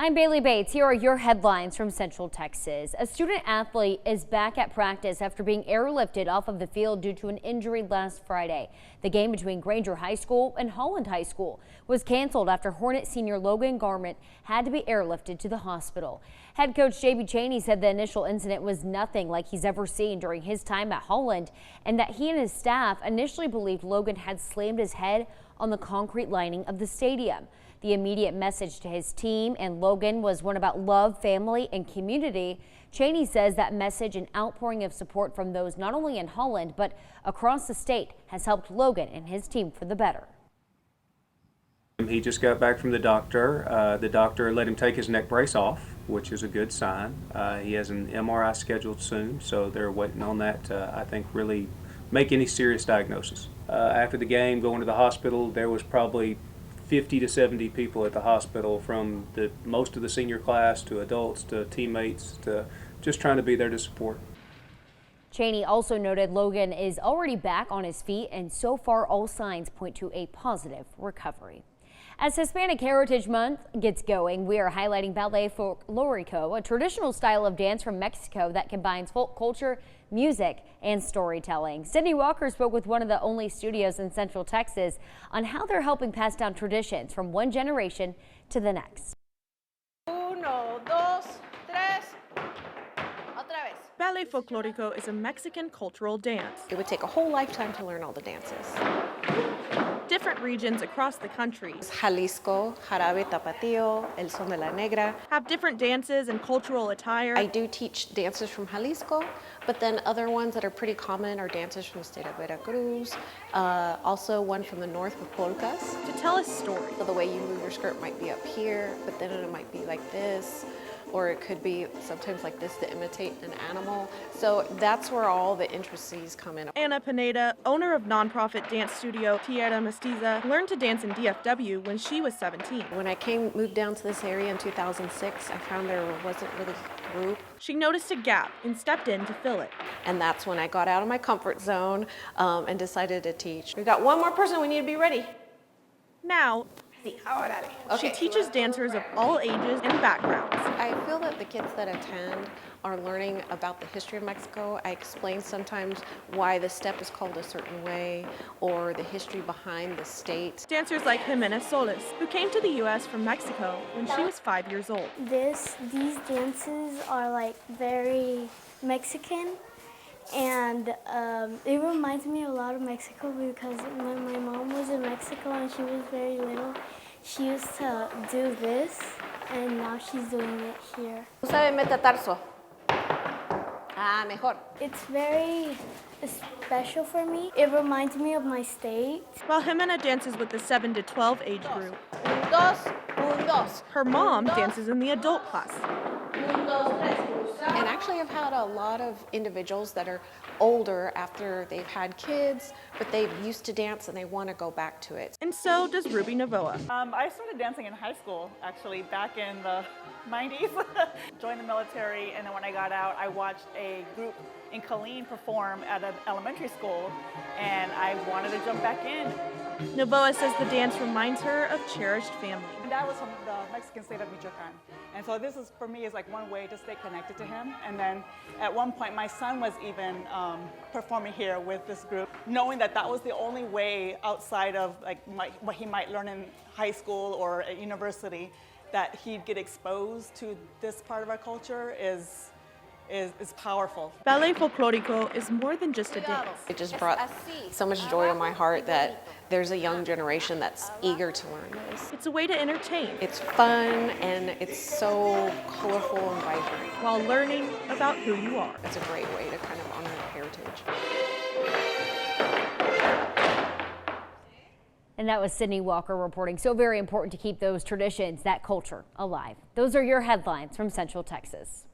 I'm Bailey Bates. Here are your headlines from Central Texas. A student athlete is back at practice after being airlifted off of the field due to an injury last Friday. The game between Granger High School and Holland High School was canceled after Hornet senior Logan Garment had to be airlifted to the hospital. Head coach J.B. Cheney said the initial incident was nothing like he's ever seen during his time at Holland, and that he and his staff initially believed Logan had slammed his head on the concrete lining of the stadium. The immediate message to his team and Logan was one about love, family, and community. Cheney says that message and outpouring of support from those not only in Holland but across the state has helped Logan and his team for the better. He just got back from the doctor. The doctor let him take his neck brace off, which is a good sign. He has an MRI scheduled soon, so they're waiting on that to, I think, really make any serious diagnosis. After the game, going to the hospital, there was probably 50 to 70 people at the hospital, from most of the senior class to adults to teammates, to just trying to be there to support. Cheney also noted Logan is already back on his feet, and so far all signs point to a positive recovery. As Hispanic Heritage Month gets going, we are highlighting ballet folklorico, a traditional style of dance from Mexico that combines folk culture, music, and storytelling. Sydney Walker spoke with one of the only studios in Central Texas on how they're helping pass down traditions from one generation to the next. Uno, dos, tres. Otra vez. Ballet folklorico is a Mexican cultural dance. It would take a whole lifetime to learn all the dances. Different regions across the country Jalisco, Jarabe Tapatío, El Son de la Negra. have different dances and cultural attire. I do teach dances from Jalisco, but then other ones that are pretty common are dances from the state of Veracruz. Also one from the north with polkas. To tell a story. So the way you move your skirt might be up here, but then it might be like this. Or it could be sometimes like this to imitate an animal. So that's where all the intricacies come in. Anna Pineda, owner of nonprofit dance studio Tierra Mestiza, learned to dance in DFW when she was 17. When I moved down to this area in 2006, I found there wasn't really a group. She noticed a gap and stepped in to fill it. And that's when I got out of my comfort zone and decided to teach. We've got one more person, we need to be ready. Now, she teaches dancers of all ages and backgrounds. I feel that the kids that attend are learning about the history of Mexico. I explain sometimes why the step is called a certain way, or the history behind the state. Dancers like Jimena Solis, who came to the U.S. from Mexico when she was 5 years old. These dances are like very Mexican, and it reminds me a lot of Mexico because when my mom was in Mexico and she was very little, she used to do this, and now she's doing it here. ¿Sabe metatarso? Ah, mejor. It's very special for me. It reminds me of my state. While Jimena dances with the 7 to 12 age group, Un, dos, un, dos. her mom dances in the adult class. Un, dos, tres. And actually I've had a lot of individuals that are older after they've had kids, but they used to dance and they want to go back to it. And so does Ruby Novoa. I started dancing in high school, actually, back in the 90s. Joined the military, and then when I got out, I watched a group in Killeen perform at an elementary school, and I wanted to jump back in. Novoa says the dance reminds her of cherished family. And that was from the Mexican state of Michoacan. And so this is, for me, is like one way to stay connected to him. And then at one point, my son was even performing here with this group, knowing that that was the only way outside of like what he might learn in high school or at university, that he'd get exposed to this part of our culture is powerful. Ballet folklorico is more than just a dance. It just brought so much joy to my heart that there's a young generation that's eager to learn this. It's a way to entertain It's fun and it's so colorful and vibrant. while learning about who you are. It's a great way to kind of honor heritage. And that was Sydney Walker reporting. So very important to keep those traditions, that culture alive. Those are your headlines from Central Texas.